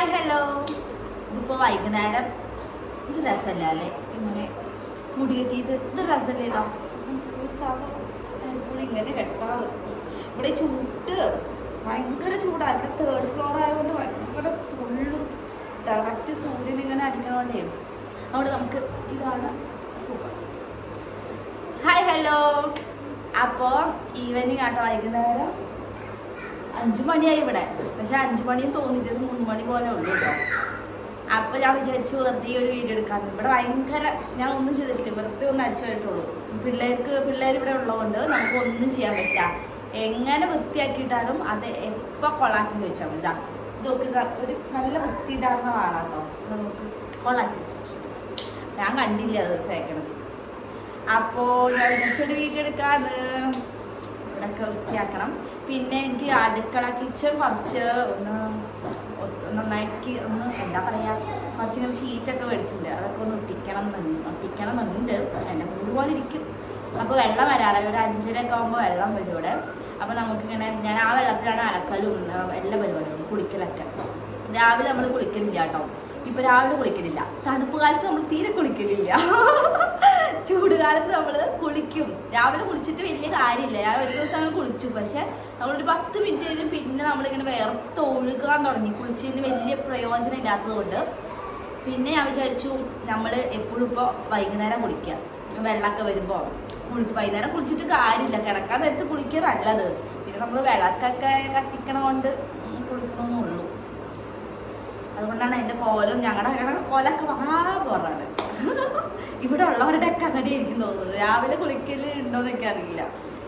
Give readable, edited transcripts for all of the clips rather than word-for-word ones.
Hi hello. ഇതിപ്പോൾ വൈകുന്നേരം ഇത് രസമല്ല അല്ലേ, ഇങ്ങനെ മുടി കെട്ടിയത് ഇത് രസമല്ലേല്ലോ. സാധാരണ ഇങ്ങനെ കെട്ടാറ്. ഇവിടെ ചൂട്ട് ഭയങ്കര ചൂടാണ്. തേർഡ് ഫ്ലോർ ആയതുകൊണ്ട് ഭയങ്കര പൊള്ളും. ഡയറക്റ്റ് സൂര്യൻ ഇങ്ങനെ അടിക്കണോണ്ടേ അവിടെ നമുക്ക് ഇതാണ് സൂപ്പർ. Hi hello. അപ്പോൾ ഈവനിങ് ആട്ടോ, വൈകുന്നേരം 5 മണിയായി ഇവിടെ. പക്ഷെ 5 മണിയും തോന്നിയിട്ടത് 3 മണി പോലെ ഉള്ളൂ കേട്ടോ. അപ്പോൾ ഞാൻ വിചാരിച്ചു വെറുതെ ഒരു വീഡിയോ എടുക്കാമെന്ന്. ഇവിടെ ഭയങ്കര ഞാൻ ഒന്നും ചെയ്തിട്ടില്ല, വെറുതെ ഒന്ന് അടിച്ചു വരട്ടുള്ളൂ. പിള്ളേർ ഇവിടെ ഉള്ളതുകൊണ്ട് നമുക്ക് ഒന്നും ചെയ്യാൻ പറ്റില്ല. എങ്ങനെ വൃത്തിയാക്കിയിട്ടാലും അത് എപ്പോൾ കൊളാക്കി വെച്ചാൽ മതി. ഇതൊക്കെ ഒരു നല്ല വൃത്തിയിടാവുന്ന ആളാട്ടോ, നമുക്ക് കൊളാക്കി വെച്ചിട്ടുണ്ട്. ഞാൻ കണ്ടില്ല അത് ചേക്കണത്. അപ്പോൾ ഞാൻ വിളിച്ചൊരു വീഡിയോ എടുക്കാന്ന്. ഇവിടെയൊക്കെ വൃത്തിയാക്കണം. പിന്നെ എനിക്ക് അടുക്കള കിച്ചൺ കുറച്ച് നന്നാക്കി എന്താ പറയുക, കുറച്ചിങ്ങനെ ഷീറ്റൊക്കെ മേടിച്ചിട്ടുണ്ട്. അതൊക്കെ ഒന്ന് ഒട്ടിക്കണം എന്നുണ്ട്. എൻ്റെ മൂട് പോലെ ഇരിക്കും. അപ്പോൾ വെള്ളം വരാറായി, ഒരു 5:30 ആകുമ്പോൾ വെള്ളം വരും ഇവിടെ. അപ്പോൾ നമുക്കിങ്ങനെ ഞാൻ ആ വെള്ളത്തിലാണ് അലക്കലും എല്ലാ പരിപാടികളും, കുളിക്കലൊക്കെ. രാവിലെ നമ്മൾ കുളിക്കലില്ല കേട്ടോ. ഇപ്പോൾ രാവിലെ കുളിക്കലില്ല. തണുപ്പ് കാലത്ത് നമ്മൾ തീരെ കുളിക്കലില്ല. ചൂട് കാലത്ത് നമ്മൾ കുളിക്കും. രാവിലെ കുളിച്ചിട്ട് വലിയ കാര്യമില്ല. ഞാൻ ഒരു ദിവസം അങ്ങനെ കുളിച്ചു. പക്ഷെ നമ്മളൊരു 10 മിനിറ്റ് കഴിഞ്ഞ് പിന്നെ നമ്മളിങ്ങനെ വേർത്ത് ഒഴുകാൻ തുടങ്ങി. കുളിച്ചതിന് വലിയ പ്രയോജനം ഇല്ലാത്തത് കൊണ്ട് പിന്നെ ഞാൻ വിചാരിച്ചു നമ്മൾ എപ്പോഴും ഇപ്പോൾ വൈകുന്നേരം കുളിക്കുക. വെള്ളമൊക്കെ വരുമ്പോൾ വൈകുന്നേരം കുളിച്ചിട്ട് കാര്യമില്ല, കിടക്കാൻ നേരത്ത് കുളിക്കുക നല്ലത്. പിന്നെ നമ്മൾ വിളക്കൊക്കെ കത്തിക്കണ കൊണ്ട് കുളിക്കണമെന്നുള്ളൂ. അതുകൊണ്ടാണ് എൻ്റെ കോലം, ഞങ്ങളുടെ കോലൊക്കെ പോറാണ്. ഇവിടെ ഉള്ളവരുടെ ഒക്കെ അങ്ങനെ ആയിരിക്കും തോന്നുന്നത്. രാവിലെ കുളിക്കല് ഉണ്ടോയെന്നൊക്കെ അറിയില്ല.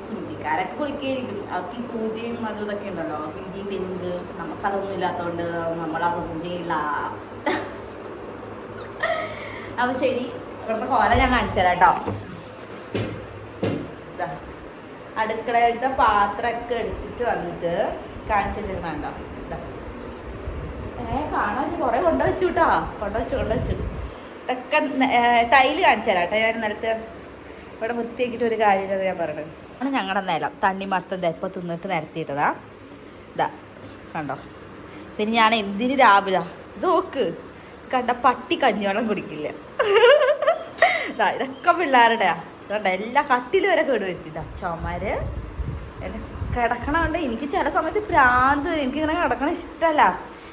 ഹിന്ദിക്കാരൊക്കെ കുളിക്കായിരിക്കും. അവർക്ക് ഈ പൂജയും അതും ഇതൊക്കെ ഉണ്ടല്ലോ, ഹിന്ദി തെലുങ്ക്. നമുക്കതൊന്നും ഇല്ലാത്തതുകൊണ്ട് നമ്മളതൊന്നും ചെയ്യില്ല. അപ്പൊ ശരി, ഇവിടുത്തെ കോല ഞാൻ കാണിച്ചു തരാം കേട്ടോ. ഇതാ അടുക്കളയിലത്തെ പാത്രമൊക്കെ എടുത്തിട്ട് വന്നിട്ട് കാണിച്ചു വെച്ചിട്ടുണ്ടോ. ഇതാ കാണാൻ കുറെ കൊണ്ടുവച്ചു കേട്ടോ. കൊണ്ടുവച്ചു ഒക്കെ ടൈല് കാണിച്ചു തരാം കേട്ടോ. ഞാൻ നിലത്ത് ഇവിടെ വൃത്തിയാക്കിയിട്ട് ഒരു കാര്യമില്ലെന്ന് ഞാൻ പറഞ്ഞത്. ആണ് ഞങ്ങളുടെ നിലം. തണ്ണിമത്തം ഇപ്പം തിന്നിട്ട് നിരത്തിയിട്ടതാ. ഇതാ കണ്ടോ. പിന്നെ ഞാൻ എന്തിന് രാവിലെ ഇത് നോക്ക് കണ്ട, പട്ടി കഞ്ഞിവെള്ളം കുടിക്കില്ല. ഇതാ ഇതൊക്കെ പിള്ളേരുടെ ഇതുകൊണ്ട് എല്ലാ കട്ടിലും വരെ കേടുവരുത്തിയതാ. ചുമര് എൻ്റെ കിടക്കണമുണ്ട്. എനിക്ക് ചില സമയത്ത് ഭ്രാന്ത് വരും. എനിക്കിങ്ങനെ കിടക്കണം ഇഷ്ടമല്ല.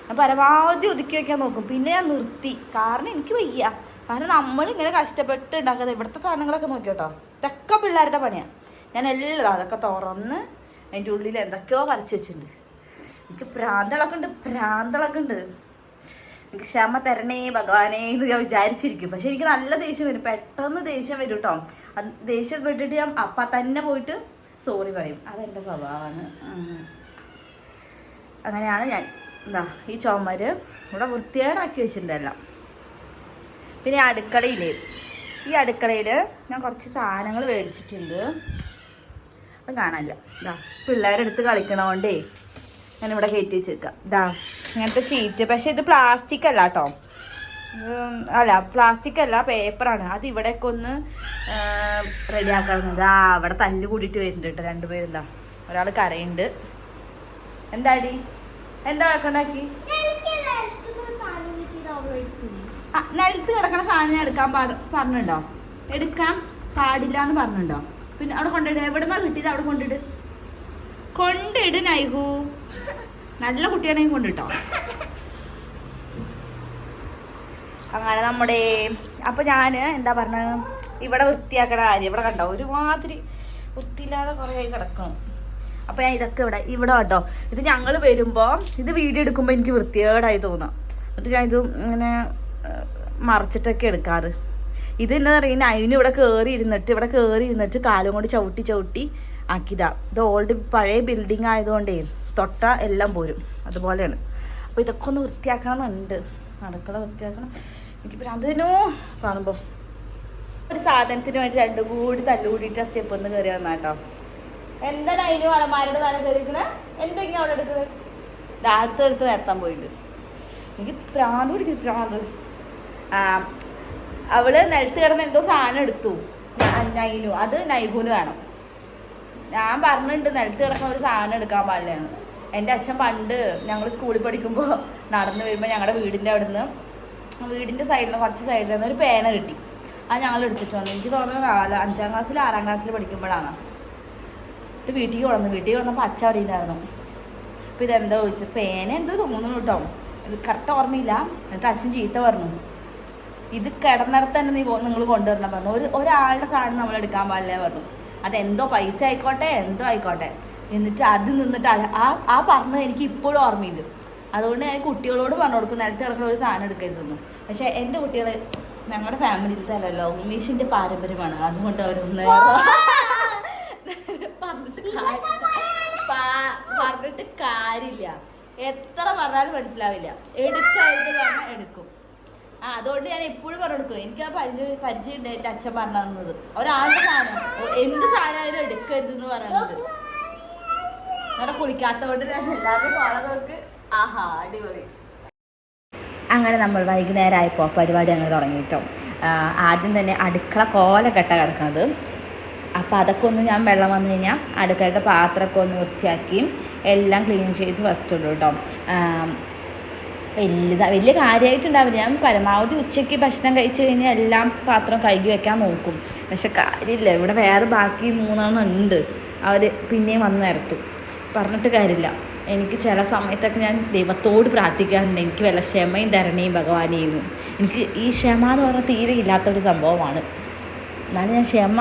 ഞാൻ പരമാവധി ഒതുക്കി വയ്ക്കാൻ നോക്കും. പിന്നെ ഞാൻ നിർത്തി, കാരണം എനിക്ക് വയ്യ. കാരണം നമ്മളിങ്ങനെ കഷ്ടപ്പെട്ട് ഉണ്ടാക്കുന്നത്. ഇവിടുത്തെ സാധനങ്ങളൊക്കെ നോക്കി കേട്ടോ, ഇതൊക്കെ പിള്ളേരുടെ പണിയാണ്. ഞാൻ എല്ലാം അതൊക്കെ തുറന്ന് അതിൻ്റെ ഉള്ളിൽ എന്തൊക്കെയോ വരച്ച് വെച്ചിട്ടുണ്ട്. എനിക്ക് ഭ്രാന്തളൊക്കെ ഉണ്ട്. എനിക്ക് ക്ഷമ തരണേ ഭഗവാനേ എന്ന് ഞാൻ വിചാരിച്ചിരിക്കും. പക്ഷെ എനിക്ക് നല്ല ദേഷ്യം വരും, പെട്ടെന്ന് ദേഷ്യം വരും കേട്ടോ. ദേഷ്യം പെട്ടിട്ട് ഞാൻ അപ്പം തന്നെ പോയിട്ട് സോറി പറയും. അതെൻ്റെ സ്വഭാവമാണ്. അങ്ങനെയാണ് ഞാൻ. എന്താ ഈ ചുമര് ഇവിടെ വൃത്തികേടാക്കി വെച്ചിട്ടുണ്ടല്ലോ. പിന്നെ ഈ അടുക്കളയിൽ ഞാൻ കുറച്ച് സാധനങ്ങൾ മേടിച്ചിട്ടുണ്ട്. അത് കാണാനില്ല. ഇതാ പിള്ളേരെടുത്ത് കളിക്കണോണ്ടേ ഞാനിവിടെ കയറ്റി വെച്ചേക്കാം. ഇതാ ഇങ്ങനത്തെ ഷീറ്റ്. പക്ഷെ ഇത് പ്ലാസ്റ്റിക് അല്ല കേട്ടോ. പ്ലാസ്റ്റിക് അല്ല, പേപ്പറാണ്. അത് ഇവിടെയൊക്കെ ഒന്ന് റെഡിയാക്കാറുണ്ട്. അവിടെ തല്ല് കൂടിയിട്ട് വരുന്നുണ്ട് കേട്ടോ. 2 പേരെന്താ, ഒരാൾ കരയുണ്ട്. എന്താടി എന്താ വഴക്കുണ്ടാക്കി? നിലത്ത് കിടക്കണ സാധനം എടുക്കാൻ പറഞ്ഞിട്ടുണ്ടോ? എടുക്കാൻ പാടില്ല എന്ന് പറഞ്ഞിട്ടുണ്ടോ? പിന്നെ അവിടെ കൊണ്ടിട്ട് എവിടെന്നാ കിട്ടിയത്? അവിടെ കൊണ്ടിട് നൈഹു. നല്ല കുട്ടിയാണെങ്കിൽ കൊണ്ടിട്ടോ. അങ്ങനെ നമ്മുടെ അപ്പം ഞാൻ എന്താ പറഞ്ഞത്, ഇവിടെ വൃത്തിയാക്കണ കാര്യം. ഇവിടെ കണ്ടോ ഒരുമാതിരി വൃത്തിയില്ലാതെ കുറേ കിടക്കണം. അപ്പോൾ ഞാൻ ഇതൊക്കെ ഇവിടെ കേട്ടോ. ഇത് ഞങ്ങൾ വരുമ്പോൾ ഇത് വീഡിയോ എടുക്കുമ്പോൾ എനിക്ക് വൃത്തികേടായി തോന്നാം. എന്നിട്ട് ഞാൻ ഇത് ഇങ്ങനെ മറച്ചിട്ടൊക്കെ എടുക്കാറ്. ഇത് എന്താ പറയുക, അതിന് ഇവിടെ കയറി ഇരുന്നിട്ട് കാലും കൊണ്ട് ചവിട്ടി ആക്കിയതാ. ഇത് ഓൾഡ് പഴയ ബിൽഡിങ് ആയതുകൊണ്ടേ തൊട്ട എല്ലാം പോരും. അതുപോലെയാണ്. അപ്പോൾ ഇതൊക്കെ ഒന്ന് വൃത്തിയാക്കണം എന്നുണ്ട്. അടുക്കള വൃത്തിയാക്കണം. എനിക്ക് ഭ്രാന്തനോ കാണുമ്പോൾ. ഒരു സാധനത്തിന് വേണ്ടി 2 കൂടി തല്ലുകൂടിയിട്ട് ആ സ്റ്റെപ്പ് ഒന്ന് കയറി വന്നാ കേട്ടോ. എന്താണ് അതിന് അലമാരുടെ തല കയറിക്കണേ? എന്തെങ്കിലും അവിടെ എടുക്കുന്നത്? അടുത്തടുത്ത് നിർത്താൻ പോയിട്ട് എനിക്ക് ഭ്രാന്ത് പിടിക്കും. അവള് നിലത്ത് കിടന്ന് എന്തോ സാധനം എടുത്തു. നൈനു, അത് നൈഹുന് വേണം. ഞാൻ പറഞ്ഞിട്ടുണ്ട് നിലത്ത് കിടക്കുന്ന ഒരു സാധനം എടുക്കാൻ പാടില്ലെന്ന്. എൻ്റെ അച്ഛൻ പണ്ട് ഞങ്ങൾ സ്കൂളിൽ പഠിക്കുമ്പോൾ നടന്നു വരുമ്പോൾ ഞങ്ങളുടെ വീടിൻ്റെ സൈഡിൽ കുറച്ച് സൈഡിൽ നിന്ന് ഒരു പേന കിട്ടി. അത് ഞങ്ങൾ എടുത്തിട്ട് വന്നു. എനിക്ക് തോന്നുന്നത് 5ാം ക്ലാസ്സിൽ 6ാം ക്ലാസ്സിൽ പഠിക്കുമ്പോഴാണ്. എന്നിട്ട് വീട്ടിൽ വന്നപ്പോൾ അച്ഛൻ അവിടെ ഉണ്ടായിരുന്നു. അപ്പോൾ ഇതെന്തോ ചോദിച്ചു, പേന എന്തോ തോന്നുന്നു കേട്ടോ, ഇത് കറക്റ്റ് ഓർമ്മയില്ല. എന്നിട്ട് അച്ഛൻ ചീത്ത പറഞ്ഞു, ഇത് കിടന്നിടത്ത് തന്നെ നിങ്ങൾ കൊണ്ടുവരണം പറഞ്ഞു. ഒരാളുടെ സാധനം നമ്മൾ എടുക്കാൻ പാടില്ല പറഞ്ഞു. അതെന്തോ പൈസ ആയിക്കോട്ടെ എന്തോ ആയിക്കോട്ടെ. എന്നിട്ട് അത് നിന്നിട്ട് ആ പറഞ്ഞത് എനിക്ക് ഇപ്പോഴും ഓർമ്മയുണ്ട്. അതുകൊണ്ട് ഞാൻ കുട്ടികളോട് പറഞ്ഞു കൊടുക്കും നിലത്ത് കിടക്കുന്ന ഒരു സാധനം എടുക്കരുതെന്നു. പക്ഷേ എൻ്റെ കുട്ടികൾ ഞങ്ങളുടെ ഫാമിലിയിലത്തെ അല്ലല്ലോ, ഉമേഷിൻ്റെ പാരമ്പര്യമാണ്. അതുകൊണ്ട് അവരൊന്ന് പറഞ്ഞിട്ട് കാര്യമില്ല. എത്ര പറഞ്ഞാലും മനസ്സിലാവില്ല. എടുക്കായിട്ട് പറഞ്ഞാൽ എടുക്കും. അതുകൊണ്ട് ഞാൻ എപ്പോഴും പറഞ്ഞു കൊടുക്കും. എനിക്ക് ആ പരിചയം ഉണ്ടായിട്ട് അച്ഛൻ പറഞ്ഞു തന്നത്. ഒരാളുടെ സാധനം എന്ത് സാധനമായാലും എടുക്കരുതെന്ന് പറയുന്നത്. അങ്ങനെ കുളിക്കാത്തതുകൊണ്ട് ഞാൻ എല്ലാവരും കോള നോക്ക്. ആഹാ അടിപൊളി. അങ്ങനെ നമ്മൾ വൈകുന്നേരം ആയപ്പോൾ പരിപാടി അങ്ങനെ തുടങ്ങിയിട്ടോ. ആദ്യം തന്നെ അടുക്കള കോലക്കെട്ട കിടക്കുന്നത്. അപ്പോൾ അതൊക്കെ ഒന്ന് ഞാൻ വെള്ളം വന്നു കഴിഞ്ഞാൽ അടുക്കളത്തെ പാത്രമൊക്കെ ഒന്ന് വൃത്തിയാക്കി എല്ലാം ക്ലീൻ ചെയ്ത് ഫസ്റ്റ് ഇടും കേട്ടോ. വലിയ കാര്യമായിട്ടുണ്ടാവില്ല. ഞാൻ പരമാവധി ഉച്ചയ്ക്ക് ഭക്ഷണം കഴിച്ച് കഴിഞ്ഞാൽ എല്ലാം പാത്രം കഴുകി വെക്കാൻ നോക്കും. പക്ഷെ കാര്യമില്ല, ഇവിടെ വേറെ ബാക്കി 3 ഉണ്ട്. അവർ പിന്നെയും വന്ന് നിരത്തും. പറഞ്ഞിട്ട് കാര്യമില്ല. എനിക്ക് ചില സമയത്തൊക്കെ ഞാൻ ദൈവത്തോട് പ്രാർത്ഥിക്കാറുണ്ട്, എനിക്ക് വല്ല ക്ഷമയും തരണേയും ഭഗവാനേന്ന്. എനിക്ക് ഈ ക്ഷമ എന്ന് പറഞ്ഞാൽ തീരെ ഇല്ലാത്തൊരു സംഭവമാണ്. എന്നാലും ഞാൻ ക്ഷമ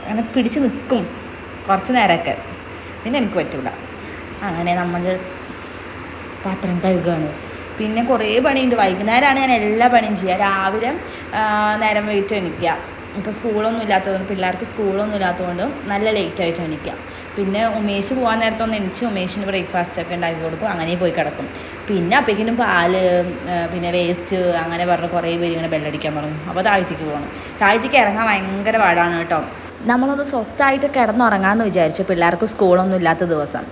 അങ്ങനെ പിടിച്ച് നിൽക്കും കുറച്ച് നേരമൊക്കെ. പിന്നെ എനിക്ക് പറ്റില്ല. അങ്ങനെ നമ്മൾ പാത്രം കഴുകുകയാണ്. പിന്നെ കുറേ പണിയുണ്ട്. വൈകുന്നേരമാണ് ഞാൻ എല്ലാ പണിയും ചെയ്യുക. രാവിലെ നേരം വൈകിട്ട് എണീക്കുക. ഇപ്പോൾ സ്കൂളൊന്നും ഇല്ലാത്തതുകൊണ്ട്, പിള്ളേർക്ക് സ്കൂളൊന്നും ഇല്ലാത്തതുകൊണ്ട് നല്ല ലേറ്റായിട്ട് എണീക്കുക. പിന്നെ ഉമേഷ് പോകാൻ നേരത്തൊന്ന് എണീച്ച് ഉമേഷിന് ബ്രേക്ക്ഫാസ്റ്റൊക്കെ ഉണ്ടാക്കി കൊടുക്കും. അങ്ങനെ പോയി കിടക്കും. പിന്നെ അപ്പോഴേക്കിനും പാല്, പിന്നെ വേസ്റ്റ് അങ്ങനെ പറഞ്ഞ് കുറേ പേര് ഇങ്ങനെ ബെല്ലടിക്കാൻ തുടങ്ങും. അപ്പോൾ താഴത്തേക്ക് പോകണം. താഴത്തേക്ക് ഇറങ്ങാൻ ഭയങ്കര പാടാണ് കേട്ടോ. നമ്മളൊന്ന് സ്വസ്ഥമായിട്ട് കിടന്നുറങ്ങാമെന്ന് വിചാരിച്ചു. പിള്ളേർക്ക് സ്കൂളൊന്നും ഇല്ലാത്ത ദിവസം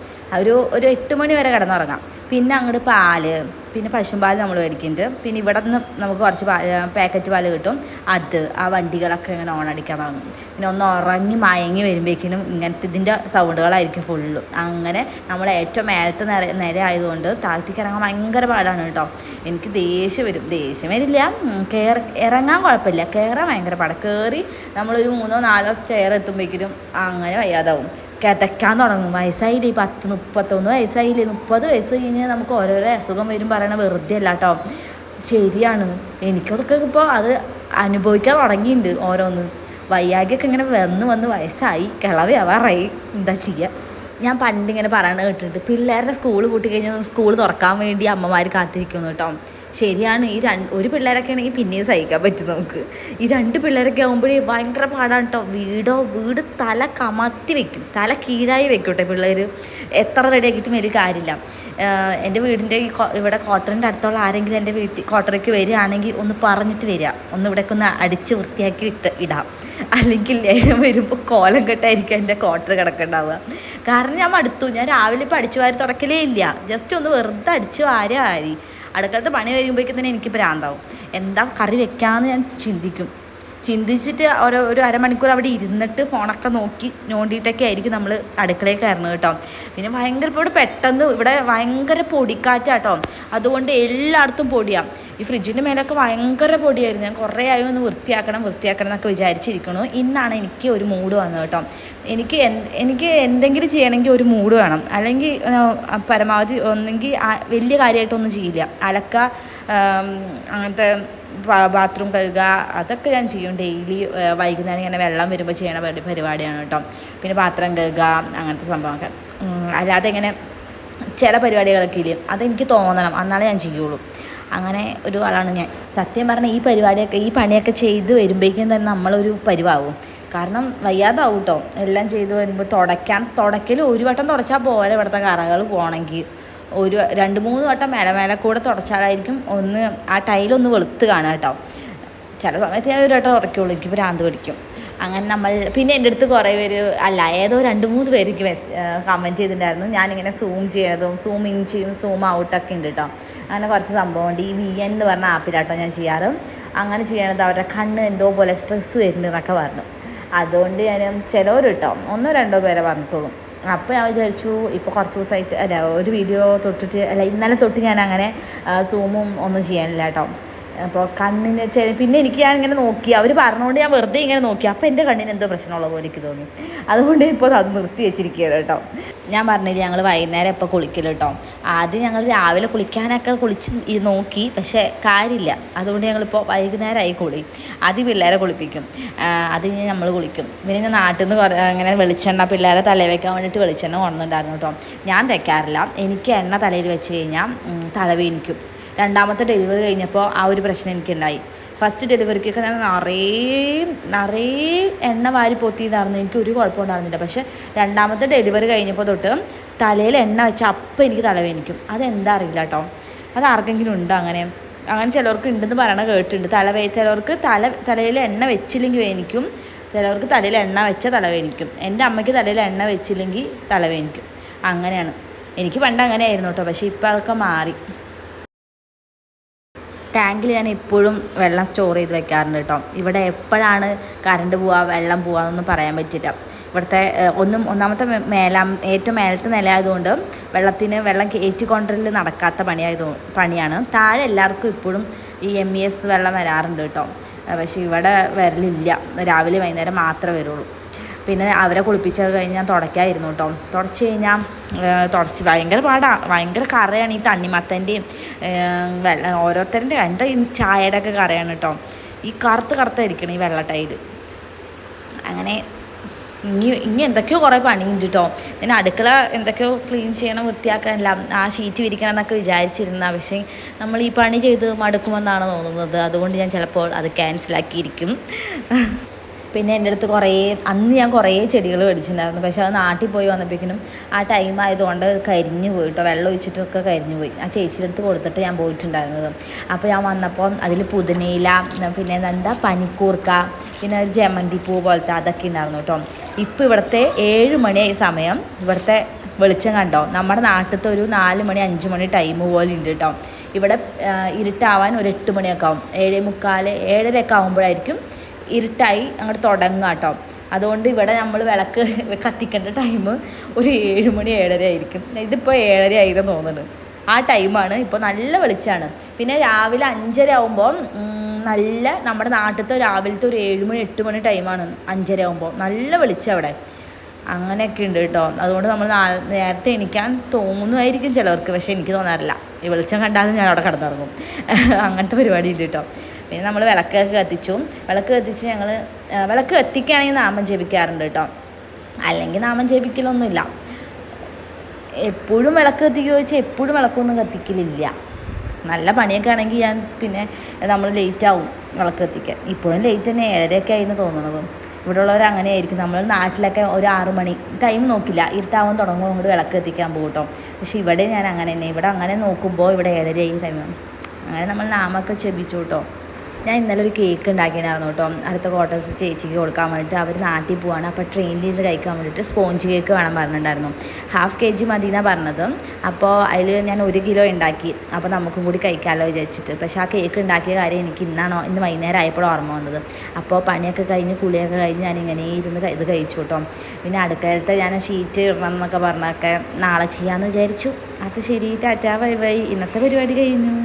ഒരു 8 മണി വരെ കിടന്നുറങ്ങാം. പിന്നെ അങ്ങോട്ട് പാല്, പിന്നെ പശുമ്പാൽ നമ്മൾ മേടിക്കുന്നുണ്ട്. പിന്നെ ഇവിടെ നിന്ന് നമുക്ക് കുറച്ച് പാക്കറ്റ് പാല് കിട്ടും. ആ വണ്ടികളൊക്കെ ഇങ്ങനെ ഓണടിക്കാൻ തുടങ്ങും. പിന്നെ ഒന്ന് ഉറങ്ങി മയങ്ങി വരുമ്പോഴേക്കിനും ഇങ്ങനത്തെ ഇതിൻ്റെ സൗണ്ടുകളായിരിക്കും ഫുള്ളും. അങ്ങനെ നമ്മൾ ഏറ്റവും മേലത്തെ നിര ആയതുകൊണ്ട് താഴ്ത്തിക്ക് ഇറങ്ങാൻ ഭയങ്കര പാടാണ് കേട്ടോ. എനിക്ക് ദേഷ്യം വരില്ല. ഇറങ്ങാൻ കുഴപ്പമില്ല, കയറാൻ ഭയങ്കര പാടാണ്. കയറി നമ്മളൊരു 3-4 സ്റ്റെയർ എത്തുമ്പോഴേക്കും അങ്ങനെ വയ്യാതാവും, കിതയ്ക്കാൻ തുടങ്ങും. വയസ്സായില്ലേ, 10-31 വയസ്സായില്ലേ. 30 വയസ്സ് കഴിഞ്ഞാൽ നമുക്ക് ഓരോരോ അസുഖം വരും. പറയണ വെറുതെ അല്ല കേട്ടോ, ശരിയാണ്. എനിക്കതൊക്കെ ഇപ്പോൾ അത് അനുഭവിക്കാൻ തുടങ്ങിയിട്ടുണ്ട്. ഓരോന്ന് വയ്യാകിയൊക്കെ ഇങ്ങനെ വന്ന് വയസ്സായി കിളവയാവാറായി. എന്താ ചെയ്യുക? ഞാൻ പണ്ടിങ്ങനെ പറയണത് കേട്ടിട്ടുണ്ട്, പിള്ളേരുടെ സ്കൂൾ പൂട്ടി കഴിഞ്ഞാൽ സ്കൂൾ തുറക്കാൻ വേണ്ടി അമ്മമാർ കാത്തിരിക്കുന്നു കേട്ടോ. ശരിയാണ്. ഒരു പിള്ളേരൊക്കെ ആണെങ്കിൽ പിന്നെയും സഹിക്കാൻ പറ്റും നമുക്ക്. ഈ 2 പിള്ളേരൊക്കെ ആകുമ്പോഴേ ഭയങ്കര പാടാണ് കേട്ടോ. വീട് തല കമത്തി വെക്കും, തല കീഴായി വെക്കും കേട്ടോ പിള്ളേർ. എത്ര റെഡിയാക്കിയിട്ടും വലിയ കാര്യമില്ല. എൻ്റെ വീടിൻ്റെ ഇവിടെ ക്വാർട്ടറിൻ്റെ അടുത്തുള്ള ആരെങ്കിലും എൻ്റെ ക്വാർട്ടറിലേക്ക് വരികയാണെങ്കിൽ ഒന്ന് പറഞ്ഞിട്ട് വരിക, ഒന്ന് ഇവിടേക്ക് ഒന്ന് അടിച്ച് വൃത്തിയാക്കി ഇടാം. അല്ലെങ്കിൽ ലേലം വരുമ്പോൾ കോലം കെട്ടായിരിക്കും എൻ്റെ ക്വാർട്ടർ കിടക്കുന്നുണ്ടാവുക. കാരണം ഞാൻ മടുത്തു. ഞാൻ രാവിലെ ഇപ്പോൾ അടിച്ചു വാരി തുടക്കലേ ഇല്ല. ജസ്റ്റ് ഒന്ന് വെറുതെ അടിച്ച് വാരി അടുക്കളത്തെ പണി വരുമ്പോഴേക്കും തന്നെ എനിക്ക് ഭ്രാന്താവും. എന്താ കറി വെക്കാമെന്ന് ഞാൻ ചിന്തിച്ചിട്ട് ഒരു അരമണിക്കൂർ അവിടെ ഇരുന്നിട്ട് ഫോണൊക്കെ നോക്കി ഞോണ്ടിയിട്ടൊക്കെ ആയിരിക്കും നമ്മൾ അടുക്കളയിൽ കയറുന്നത് കേട്ടോ. പിന്നെ ഭയങ്കര ഇപ്പോൾ പെട്ടെന്ന് ഇവിടെ ഭയങ്കര പൊടിക്കാറ്റാട്ടോ. അതുകൊണ്ട് എല്ലായിടത്തും പൊടിയാണ്. ഈ ഫ്രിഡ്ജിൻ്റെ മേലൊക്കെ ഭയങ്കര പൊടിയായിരുന്നു. ഞാൻ കുറേ ആയി ഒന്ന് വൃത്തിയാക്കണം എന്നൊക്കെ വിചാരിച്ചിരിക്കണു. ഇന്നാണ് എനിക്ക് ഒരു മൂഡ് വന്നത് കേട്ടോ. എനിക്ക് എന്തെങ്കിലും ചെയ്യണമെങ്കിൽ ഒരു മൂഡ് വേണം. അല്ലെങ്കിൽ പരമാവധി ഒന്നെങ്കിൽ വലിയ കാര്യമായിട്ടൊന്നും ചെയ്യില്ല. അങ്ങനത്തെ ബാത്റൂം കഴുകുക അതൊക്കെ ഞാൻ ചെയ്യും ഡെയിലി. വൈകുന്നേരം ഇങ്ങനെ വെള്ളം വരുമ്പോൾ ചെയ്യണ പരിപാടിയാണ് കേട്ടോ. പിന്നെ പാത്രം കഴുകുക അങ്ങനത്തെ സംഭവമൊക്കെ. അല്ലാതെ ഇങ്ങനെ ചില പരിപാടികളൊക്കെ ഇല്ലേ, അതെനിക്ക് തോന്നണം, എന്നാലേ ഞാൻ ചെയ്യുള്ളൂ. അങ്ങനെ ഒരു ആളാണ് ഞാൻ. സത്യം പറഞ്ഞാൽ ഈ പണിയൊക്കെ ചെയ്ത് വരുമ്പോഴേക്കും തന്നെ നമ്മളൊരു പരിവാകും. കാരണം വയ്യാതാവും കേട്ടോ. എല്ലാം ചെയ്ത് വരുമ്പോൾ തുടയ്ക്കൽ ഒരു വട്ടം തുടച്ചാൽ പോരെ ഇവിടുത്തെ കറകൾ പോകണമെങ്കിൽ. 2-3 വട്ടം മേലെ കൂടെ തുടച്ചാലായിരിക്കും ഒന്ന് ആ ടൈലൊന്ന് വെളുത്ത് കാണുക കേട്ടോ. ചില സമയത്ത് ഞാൻ ഒരു വട്ടം തുടയ്ക്കുള്ളൂ, എനിക്ക് ഭ്രാന്ത് പിടിക്കും. അങ്ങനെ പിന്നെ എൻ്റെ അടുത്ത് കുറേ പേര് ഏതോ 2-3 പേര് എനിക്ക് കമൻറ്റ് ചെയ്തിട്ടുണ്ടായിരുന്നു. ഞാനിങ്ങനെ സൂം ചെയ്യണതും സൂം ഇൻ ചെയ്യും സൂം ഔട്ടൊക്കെ ഉണ്ട് കേട്ടോ. അങ്ങനെ കുറച്ച് സംഭവമുണ്ട്. ഈ VN എന്ന് പറഞ്ഞ ആപ്പിലാട്ടോ ഞാൻ ചെയ്യാറ്. അങ്ങനെ ചെയ്യണത് അവരുടെ കണ്ണ് എന്തോ പോലെ സ്ട്രെസ്സ് വരുന്നുണ്ടെന്നൊക്കെ പറഞ്ഞു. അതുകൊണ്ട് ഞാൻ ചിലവർ കേട്ടോ 1-2 പേരെ പറഞ്ഞിട്ടുള്ളൂ. അപ്പോൾ ഞാൻ വിചാരിച്ചു ഇപ്പോൾ കുറച്ച് ദിവസമായിട്ട് അല്ല ഒരു വീഡിയോ തൊട്ടിട്ട് അല്ല ഇന്നലെ തൊട്ട് ഞാൻ അങ്ങനെ സൂമും ഒന്നും ചെയ്യാനില്ല കേട്ടോ. അപ്പോൾ കണ്ണിന് പിന്നെ എനിക്ക് ഞാൻ ഇങ്ങനെ നോക്കി, അവർ പറഞ്ഞുകൊണ്ട് ഞാൻ വെറുതെ ഇങ്ങനെ നോക്കി, അപ്പോൾ എൻ്റെ കണ്ണിന് എന്തോ പ്രശ്നമുള്ള പോലെ എനിക്ക് തോന്നി. അതുകൊണ്ട് ഇപ്പോൾ അത് നിർത്തി വെച്ചിരിക്കുകയാണ് കേട്ടോ. ഞാൻ പറഞ്ഞില്ല ഞങ്ങൾ വൈകുന്നേരം ഇപ്പോൾ കുളിക്കല് കേട്ടോ. ആദ്യം ഞങ്ങൾ രാവിലെ കുളിക്കാനൊക്കെ കുളിച്ച് നോക്കി, പക്ഷേ കാര്യമില്ല. അതുകൊണ്ട് ഞങ്ങളിപ്പോൾ വൈകുന്നേരമായി കുളി. ആദ്യം പിള്ളേരെ കുളിപ്പിക്കും, അത് കഴിഞ്ഞ് നമ്മൾ കുളിക്കും. പിന്നെ ഞാൻ നാട്ടിൽ നിന്ന് അങ്ങനെ വെളിച്ചെണ്ണ പിള്ളേരെ തലയിൽ വെക്കാൻ വേണ്ടിയിട്ട് വെളിച്ചെണ്ണ കൊണ്ടുവന്നിട്ടുണ്ടായിരുന്നു കേട്ടോ. ഞാൻ തയ്ക്കാറില്ല, എനിക്ക് എണ്ണ തലയിൽ വെച്ച് കഴിഞ്ഞാൽ തലവേനിക്കും. രണ്ടാമത്തെ ഡെലിവറി കഴിഞ്ഞപ്പോൾ ആ ഒരു പ്രശ്നം എനിക്കുണ്ടായി. ഫസ്റ്റ് ഡെലിവറിക്കൊക്കെ ഞാൻ നിറയെ എണ്ണ വാരി പൊത്തിയിട്ടുണ്ടായിരുന്നു, എനിക്ക് ഒരു കുഴപ്പം ഉണ്ടായിരുന്നില്ല. പക്ഷേ രണ്ടാമത്തെ ഡെലിവറി കഴിഞ്ഞപ്പോൾ തൊട്ട് തലയിൽ എണ്ണ വെച്ചാൽ അപ്പം എനിക്ക് തലവേനിക്കും. അതെന്താ അറിയില്ല കേട്ടോ. അത് ആർക്കെങ്കിലും ഉണ്ടോ അങ്ങനെ ചിലർക്ക് ഉണ്ടെന്ന് പറയണ കേട്ടിട്ടുണ്ട്. ചിലർക്ക് തലയിൽ എണ്ണ വെച്ചില്ലെങ്കിൽ വേനിക്കും, ചിലവർക്ക് തലയിൽ എണ്ണ വെച്ച തലവേനിക്കും. എൻ്റെ അമ്മയ്ക്ക് തലയിൽ എണ്ണ വെച്ചില്ലെങ്കിൽ തലവേനിക്കും. അങ്ങനെയാണ്. എനിക്ക് പണ്ട് അങ്ങനെയായിരുന്നു കേട്ടോ, പക്ഷേ ഇപ്പോൾ അതൊക്കെ മാറി. ടാങ്കിൽ ഞാൻ എപ്പോഴും വെള്ളം സ്റ്റോർ ചെയ്ത് വെക്കാറുണ്ട് കേട്ടോ. ഇവിടെ എപ്പോഴാണ് കറണ്ട് പോവുക വെള്ളം പോവാന്നൊന്നും പറയാൻ പറ്റില്ല. ഇവിടുത്തെ ഒന്നാമത്തെ ഏറ്റവും മേലത്തെ നിലയായതുകൊണ്ട് വെള്ളം കയറ്റിക്കൊണ്ടറിൽ നടക്കാത്ത പണിയാണ്. താഴെ എല്ലാവർക്കും ഇപ്പോഴും ഈ MES വെള്ളം വരാറുണ്ട് കേട്ടോ. പക്ഷേ ഇവിടെ വരലില്ല, രാവിലെ വൈകുന്നേരം മാത്രമേ വരുള്ളൂ. പിന്നെ അവരെ കുളിപ്പിച്ചത് കഴിഞ്ഞ് ഞാൻ തുടയ്ക്കായിരുന്നു കേട്ടോ. തുടച്ച് ഭയങ്കര പാടാണ്, ഭയങ്കര കറയാണ് ഈ തണ്ണിമത്തൻ്റെയും ഓരോരുത്തരുടെ എന്താ ഈ ചായയുടെ ഒക്കെ കറയാണ് കേട്ടോ. ഈ കറുത്തായിരിക്കണം ഈ വെള്ള ടൈല്. അങ്ങനെ ഇനി എന്തൊക്കെയോ കുറേ പണിയുണ്ട് കേട്ടോ. ഞാൻ അടുക്കള എന്തൊക്കെയോ ക്ലീൻ ചെയ്യണം, വൃത്തിയാക്കാനല്ല, ആ ഷീറ്റ് വിരിക്കണം എന്നൊക്കെ വിചാരിച്ചിരുന്ന, പക്ഷേ നമ്മൾ ഈ പണി ചെയ്ത് മടുക്കുമെന്നാണ് തോന്നുന്നത്. അതുകൊണ്ട് ഞാൻ ചിലപ്പോൾ അത് ക്യാൻസലാക്കിയിരിക്കും. പിന്നെ എൻ്റെ അടുത്ത് അന്ന് ഞാൻ കുറേ ചെടികൾ മേടിച്ചിട്ടുണ്ടായിരുന്നു. പക്ഷേ അത് നാട്ടിൽ പോയി വന്നപ്പോഴേക്കും ആ ടൈം ആയതുകൊണ്ട് കരിഞ്ഞു പോയി കേട്ടോ. വെള്ളം ഒഴിച്ചിട്ടൊക്കെ കരിഞ്ഞു പോയി. ആ ചേച്ചിയുടെ അടുത്ത് കൊടുത്തിട്ട് ഞാൻ പോയിട്ടുണ്ടായിരുന്നത്. അപ്പോൾ ഞാൻ വന്നപ്പോൾ അതിൽ പുതിനയില, പിന്നെ എന്താ പനിക്കൂർക്ക, പിന്നെ ഒരു ജമന്തി പൂ പോലത്തെ അതൊക്കെ ഉണ്ടായിരുന്നു കേട്ടോ. ഇപ്പോൾ ഇവിടുത്തെ 7 മണിയായി സമയം. ഇവിടുത്തെ വെളിച്ചം കണ്ടോ, നമ്മുടെ നാട്ടിലത്തെ ഒരു 4 മണി 5 മണി ടൈം പോലെ ഉണ്ട് കേട്ടോ. ഇവിടെ ഇരുട്ടാവാൻ ഒരു 8 മണിയൊക്കെ ആവും. 7:45 7:30 ആകുമ്പോഴായിരിക്കും ഇരുട്ടായി അങ്ങോട്ട് തുടങ്ങുക കേട്ടോ. അതുകൊണ്ട് ഇവിടെ നമ്മൾ വിളക്ക് കത്തിക്കേണ്ട ടൈം ഒരു 7 മണി 7:30 ആയിരിക്കും. ഇതിപ്പോൾ 7:30 ആയിരുന്നു തോന്നുന്നു. ആ ടൈമാണ്. ഇപ്പോൾ നല്ല വെളിച്ചമാണ്. പിന്നെ രാവിലെ 5:30 ആകുമ്പോൾ നല്ല നമ്മുടെ നാട്ടിലത്തെ രാവിലത്തെ ഒരു 7 മണി 8 മണി ടൈമാണ്. 5:30 ആകുമ്പോൾ നല്ല വെളിച്ചം അവിടെ. അങ്ങനെയൊക്കെ ഉണ്ട് കേട്ടോ. അതുകൊണ്ട് നമ്മൾ നേരത്തെ എണീക്കാൻ തോന്നുമായിരിക്കും ചിലവർക്ക്, പക്ഷേ എനിക്ക് തോന്നാറില്ല. ഈ വെളിച്ചം കണ്ടാലും ഞാൻ അവിടെ കിടന്നിറങ്ങും. അങ്ങനത്തെ പരിപാടി ഉണ്ട് കേട്ടോ. പിന്നെ നമ്മൾ വിളക്കൊക്കെ കത്തിച്ചു. ഞങ്ങൾ വിളക്ക് കത്തിക്കുകയാണെങ്കിൽ നാമം ജപിക്കാറുണ്ട് കേട്ടോ. അല്ലെങ്കിൽ നാമം ജപിക്കലൊന്നുമില്ല. എപ്പോഴും വിളക്ക് കത്തിക്കുക വെച്ചാൽ എപ്പോഴും വിളക്കൊന്നും കത്തിക്കലില്ല. നല്ല പണിയൊക്കെ ആണെങ്കിൽ ഞാൻ പിന്നെ നമ്മൾ ലേറ്റാവും വിളക്ക് കത്തിക്കാൻ. ഇപ്പോഴും ലേറ്റ് തന്നെ 7:30 ആയിരുന്നു തോന്നുന്നത്. ഇവിടെ ഉള്ളവർ അങ്ങനെ ആയിരിക്കും. നമ്മൾ നാട്ടിലൊക്കെ ഒരു 6 മണി ടൈം നോക്കില്ല, ഇരുട്ടാവാൻ തുടങ്ങുമ്പോൾ അങ്ങോട്ട് വിളക്ക് കത്തിക്കാൻ പോകും കേട്ടോ. പക്ഷേ ഇവിടെ ഞാൻ അങ്ങനെ തന്നെ. ഇവിടെ അങ്ങനെ നോക്കുമ്പോൾ ഇവിടെ 7:30 ടൈം. അങ്ങനെ നമ്മൾ നാമൊക്കെ ജപിച്ചു കേട്ടോ. ഞാൻ ഇന്നലെ ഒരു കേക്ക് ഉണ്ടാക്കിയിട്ടുണ്ടായിരുന്നു കേട്ടോ. അടുത്ത ക്വാർട്ടേഴ്സ് ചേച്ചിക്ക് കൊടുക്കാൻ വേണ്ടിയിട്ട്. അവർ നാട്ടിൽ പോവാണ്. അപ്പോൾ ട്രെയിനിൽ നിന്ന് കഴിക്കാൻ വേണ്ടിയിട്ട് സ്പോഞ്ച് കേക്ക് വേണം പറഞ്ഞിട്ടുണ്ടായിരുന്നു. 1/2 kg മതി എന്നാണ് പറഞ്ഞത്. അപ്പോൾ അതിൽ ഞാൻ 1 കിലോ ഉണ്ടാക്കി. അപ്പോൾ നമുക്കും കൂടി കഴിക്കാമല്ലോ വിചാരിച്ചിട്ട്. പക്ഷേ ആ കേക്ക് ഉണ്ടാക്കിയ കാര്യം എനിക്ക് ഇന്ന് വൈകുന്നേരം ആയപ്പോൾ ഓർമ്മ വന്നത്. അപ്പോൾ പണിയൊക്കെ കഴിഞ്ഞ് കുളിയൊക്കെ കഴിഞ്ഞ് ഞാൻ ഇങ്ങനെ ഇരുന്ന് ഇത് കഴിച്ചു കേട്ടോ. പിന്നെ അടുക്കളത്തെ ഞാൻ ഷീറ്റ് ഇടണം എന്നൊക്കെ പറഞ്ഞൊക്കെ നാളെ ചെയ്യാമെന്ന് വിചാരിച്ചു. അപ്പോൾ ശരി, ടാറ്റാ ബൈ ബൈ. ഇന്നത്തെ പരിപാടി കഴിഞ്ഞു.